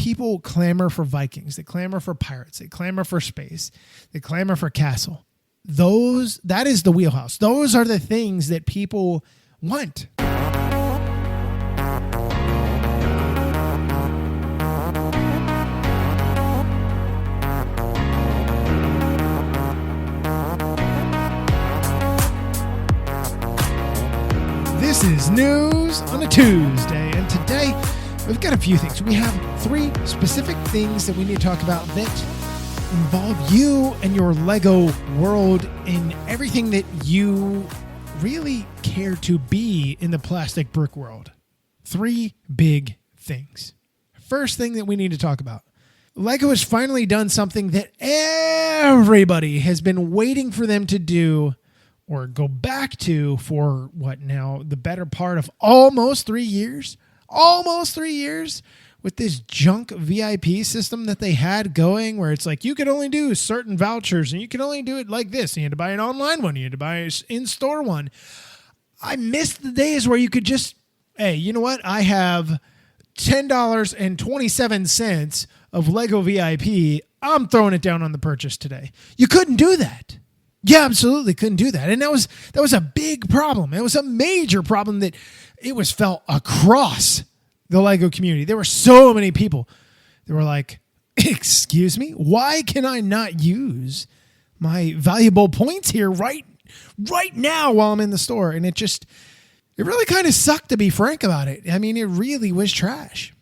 people clamor for Vikings. They clamor for pirates. They clamor for space. They clamor for castle. That is the wheelhouse. Those are the things that people want. This is News on a Tuesday, and today we've got a few things. We have 3 specific things that we need to talk about that involve you and your Lego world in everything that you really care to be in the plastic brick world. 3 big things. First thing that we need to talk about. Lego has finally done something that everybody has been waiting for them to do or go back to for what now, the better part of almost 3 years? Almost 3 years with this junk VIP system that they had going where it's like you could only do certain vouchers and you could only do it like this. You had to buy an online one. You had to buy an in-store one. I missed the days where you could just, hey, you know what? I have $10.27 of Lego VIP. I'm throwing it down on the purchase today. You couldn't do that. Yeah, absolutely couldn't do that. And that was a big problem. It was a major problem that it was felt across the Lego community. There were so many people that were like, excuse me, why can I not use my valuable points here right now while I'm in the store? And it really kind of sucked, to be frank about it. I mean, it really was trash.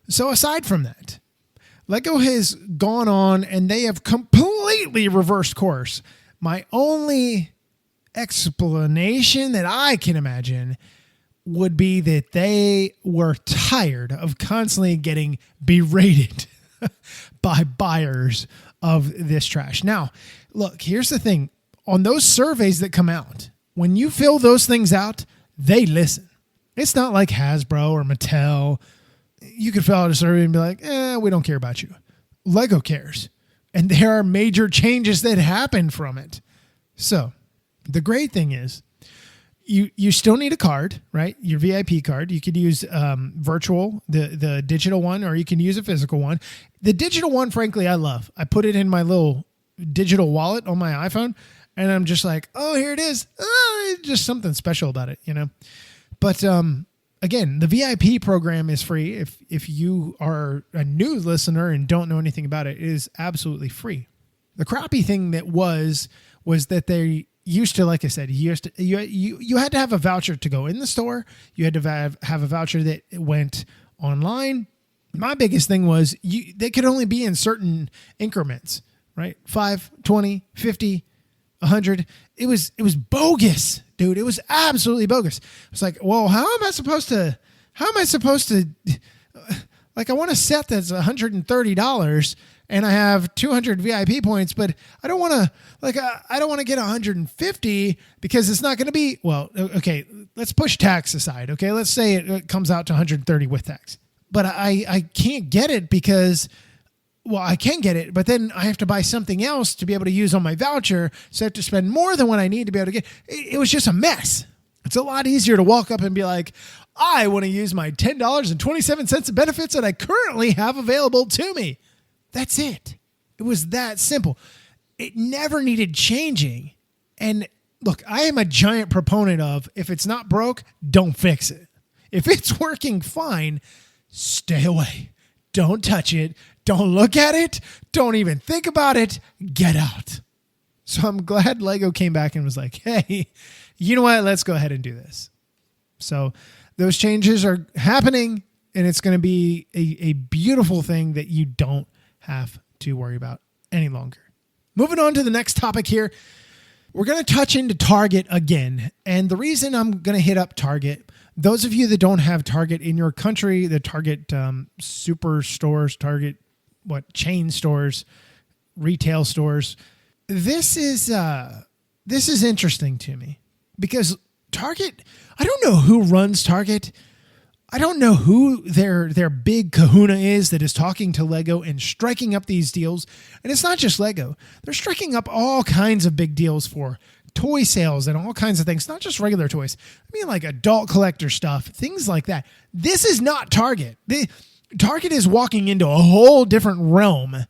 So aside from that, Lego has gone on and they have completely reversed course. My only explanation that I can imagine would be that they were tired of constantly getting berated by buyers of this trash. Now, look, here's the thing. On those surveys that come out, when you fill those things out, they listen. It's not like Hasbro or Mattel. You could fill out a survey and be like, we don't care about you. Lego cares. And there are major changes that happen from it. So the great thing is you still need a card, right? Your VIP card. You could use virtual, the digital one, or you can use a physical one. The digital one, frankly, I love. I put it in my little digital wallet on my iPhone, and I'm just like, oh, here it is. Oh, just something special about it, you know? But again, the VIP program is free. If you are a new listener and don't know anything about it, it is absolutely free. The crappy thing that was that they used to, like I said, you had to have a voucher to go in the store. You had to have a voucher that went online. My biggest thing was they could only be in certain increments, right? 5, 20, 50, 100. It was bogus, dude. It was absolutely bogus. It's like, well, how am I supposed to, like, I want a set that's $130 and I have 200 VIP points, but I don't want to, I don't want to get 150 because it's not going to be, well, okay, let's push tax aside. Okay. Let's say it comes out to 130 with tax, but I can't get it because, well, I can get it, but then I have to buy something else to be able to use on my voucher. So I have to spend more than what I need to be able to get. It was just a mess. It's a lot easier to walk up and be like, I want to use my $10.27 of benefits that I currently have available to me. That's it. It was that simple. It never needed changing. And look, I am a giant proponent of if it's not broke, don't fix it. If it's working fine, stay away. Don't touch it. Don't look at it. Don't even think about it. Get out. So I'm glad Lego came back and was like, hey, you know what? Let's go ahead and do this. So those changes are happening, and it's going to be a beautiful thing that you don't have to worry about any longer. Moving on to the next topic here. We're going to touch into Target again. And the reason I'm going to hit up Target, those of you that don't have Target in your country, the Target super stores, Target, chain stores, retail stores. This is interesting to me because Target, I don't know who runs Target. I don't know who their big kahuna is that is talking to Lego and striking up these deals. And it's not just Lego. They're striking up all kinds of big deals for toy sales and all kinds of things, not just regular toys. I mean, like adult collector stuff, things like that. This is not Target. Target is walking into a whole different realm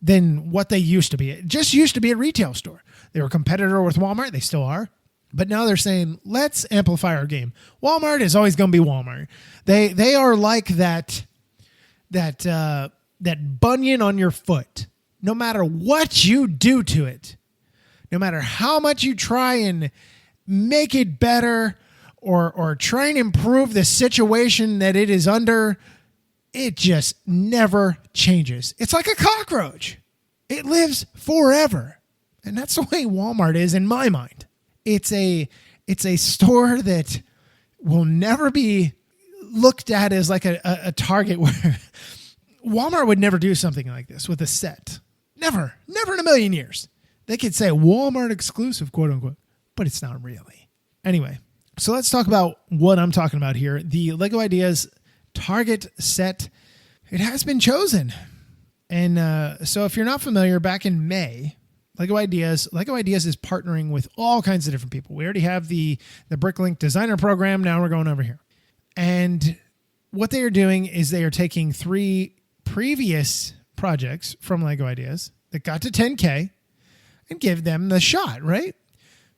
than what they used to be. It just used to be a retail store. They were a competitor with Walmart. They still are. But now they're saying, let's amplify our game. Walmart is always going to be Walmart. They are like that bunion on your foot. No matter what you do to it, no matter how much you try and make it better or try and improve the situation that it is under, it just never changes. It's like a cockroach. It lives forever. And that's the way Walmart is in my mind. It's a store that will never be looked at as like a Target where Walmart would never do something like this with a set. Never in a million years. They could say Walmart exclusive, quote unquote, but it's not really. Anyway, so let's talk about what I'm talking about here. The LEGO Ideas Target set, it has been chosen. And so if you're not familiar, back in May, LEGO Ideas is partnering with all kinds of different people. We already have the Bricklink Designer Program. Now we're going over here. And what they are doing is they are taking 3 previous projects from LEGO Ideas that got to 10K and give them the shot, right?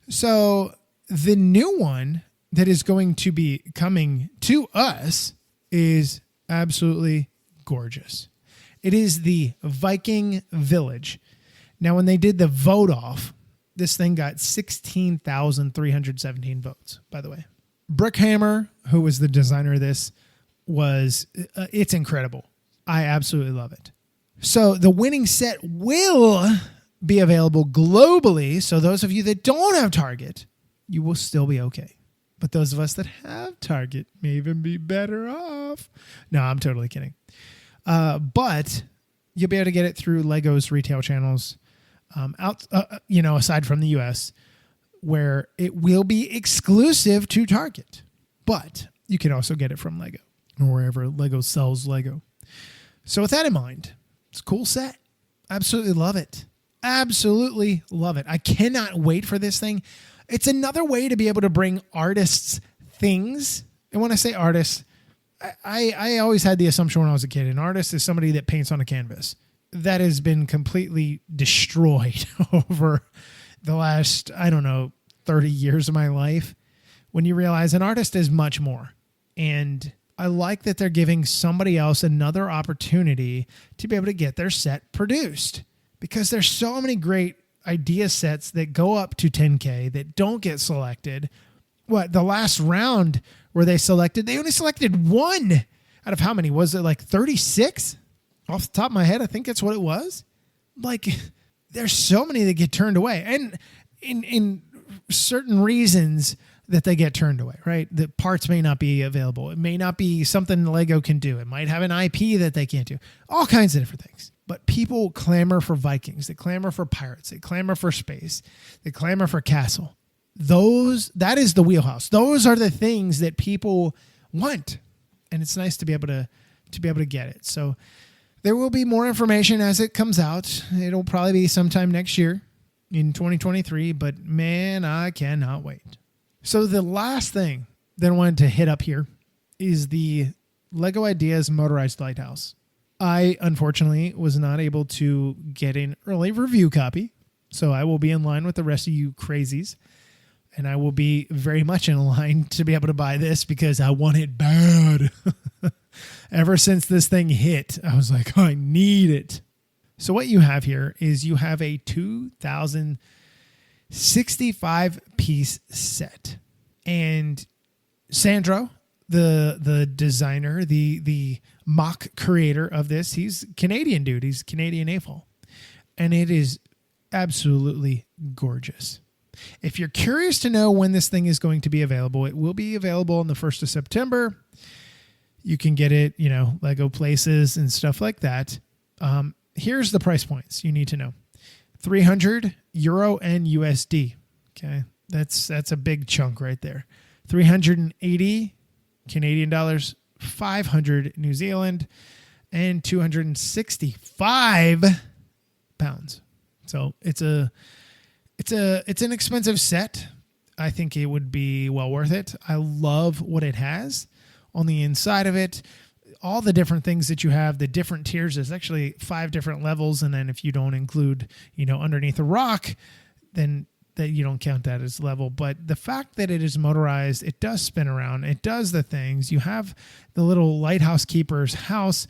So the new one that is going to be coming to us is absolutely gorgeous. It is the Viking Village. Now, when they did the vote off, this thing got 16,317 votes, by the way. Brickhammer, who was the designer of this, it's incredible. I absolutely love it. So the winning set will be available globally. So those of you that don't have Target, you will still be okay. But those of us that have Target may even be better off. No, I'm totally kidding. But you'll be able to get it through LEGO's retail channels aside from the US, where it will be exclusive to Target. But you can also get it from LEGO or wherever LEGO sells LEGO. So with that in mind, it's a cool set. Absolutely love it. Absolutely love it. I cannot wait for this thing. It's another way to be able to bring artists things. And when I say artists, I always had the assumption when I was a kid, an artist is somebody that paints on a canvas. That has been completely destroyed over the last, 30 years of my life, when you realize an artist is much more. And I like that they're giving somebody else another opportunity to be able to get their set produced, because there's so many great idea sets that go up to 10K that don't get selected. The last round where they only selected 1 out of how many? Was it like 36? Off the top of my head, I think that's what it was. Like, there's so many that get turned away. And in certain reasons that they get turned away, right? The parts may not be available. It may not be something LEGO can do. It might have an IP that they can't do. All kinds of different things. But people clamor for Vikings. They clamor for pirates. They clamor for space. They clamor for castle. That is the wheelhouse. Those are the things that people want. And it's nice to be able to get it. So there will be more information as it comes out. It'll probably be sometime next year in 2023, but man, I cannot wait. So the last thing that I wanted to hit up here is the LEGO Ideas Motorized Lighthouse. I, unfortunately, was not able to get an early review copy, so I will be in line with the rest of you crazies, and I will be very much in line to be able to buy this because I want it bad. Ever since this thing hit, I was like, I need it. So what you have here is you have a 2,065-piece set. And Sandro, the designer, the mock creator of this, he's Canadian dude. He's Canadian AFOL. And it is absolutely gorgeous. If you're curious to know when this thing is going to be available, it will be available on the 1st of September. You can get it, LEGO Places and stuff like that. Here's the price points you need to know. €300 and USD. Okay. That's a big chunk right there. 380 Canadian dollars, 500 New Zealand, and 265 pounds. So it's an expensive set. I think it would be well worth it. I love what it has on the inside of it. all the different things that you have, the different tiers. There's actually 5 different levels. And then if you don't include, underneath a rock, then that you don't count that as level. But the fact that it is motorized, it does spin around. It does the things. You have the little lighthouse keeper's house.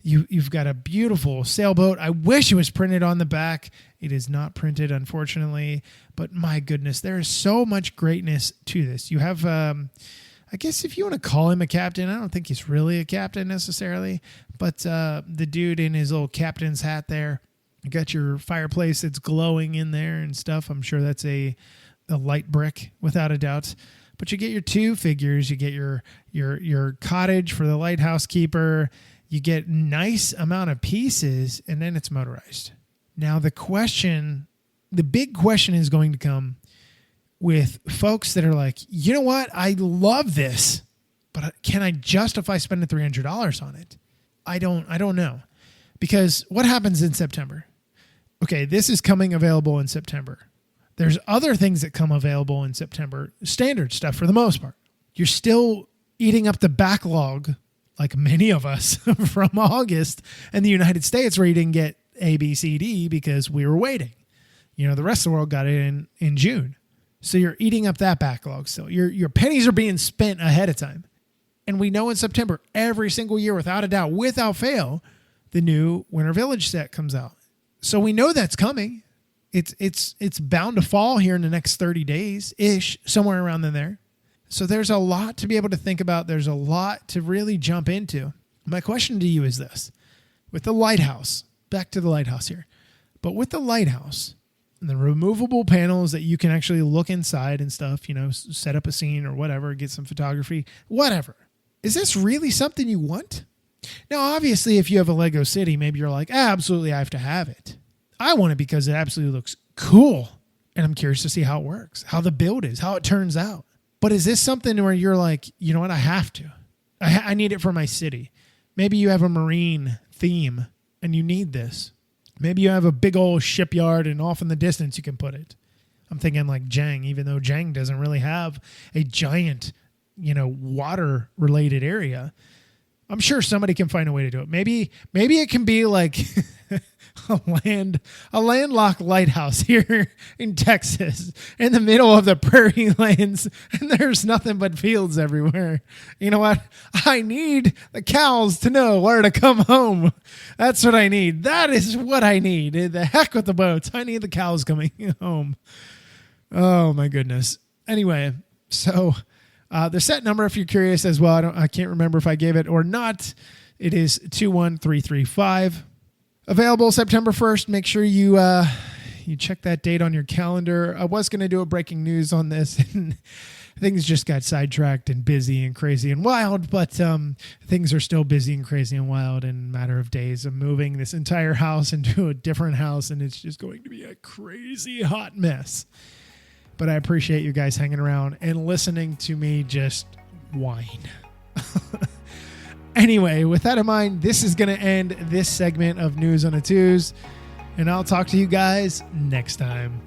You've got a beautiful sailboat. I wish it was printed on the back. It is not printed, unfortunately. But my goodness, there is so much greatness to this. You have, I guess if you want to call him a captain, I don't think he's really a captain necessarily. But the dude in his little captain's hat there. You got your fireplace that's glowing in there and stuff. I'm sure that's a light brick without a doubt. But you get your 2 figures. You get your cottage for the lighthouse keeper. You get nice amount of pieces, and then it's motorized. Now the big question is going to come with folks that are like, you know what? I love this, but can I justify spending $300 on it? I don't know. Because what happens in September? Okay, this is coming available in September. There's other things that come available in September, standard stuff for the most part. You're still eating up the backlog, like many of us, from August in the United States, where you didn't get A, B, C, D because we were waiting. The rest of the world got it in June. So you're eating up that backlog still. Your pennies are being spent ahead of time. And we know in September, every single year, without a doubt, without fail, the new Winter Village set comes out. So we know that's coming. It's bound to fall here in the next 30 days-ish, somewhere around in there. So there's a lot to be able to think about. There's a lot to really jump into. My question to you is this. With the lighthouse, back to the lighthouse here, but with the lighthouse and the removable panels that you can actually look inside and stuff, set up a scene or whatever, get some photography, whatever. Is this really something you want? Now, obviously, if you have a Lego city, maybe you're like, absolutely, I have to have it. I want it because it absolutely looks cool. And I'm curious to see how it works, how the build is, how it turns out. But is this something where you're like, you know what, I have to. I need it for my city. Maybe you have a marine theme and you need this. Maybe you have a big old shipyard and off in the distance you can put it. I'm thinking like Jang, even though Jang doesn't really have a giant, water-related area. I'm sure somebody can find a way to do it. Maybe it can be like a landlocked lighthouse here in Texas in the middle of the prairie lands, and there's nothing but fields everywhere. You know what? I need the cows to know where to come home. That's what I need. That is what I need. The heck with the boats. I need the cows coming home. Oh my goodness. Anyway, so the set number, if you're curious as well, I can't remember if I gave it or not. It is 21335. Available September 1st. Make sure you check that date on your calendar. I was going to do a breaking news on this, and things just got sidetracked and busy and crazy and wild, but things are still busy and crazy and wild in a matter of days. I'm moving this entire house into a different house, and it's just going to be a crazy hot mess. But I appreciate you guys hanging around and listening to me just whine. Anyway, with that in mind, this is going to end this segment of News on a Tues, and I'll talk to you guys next time.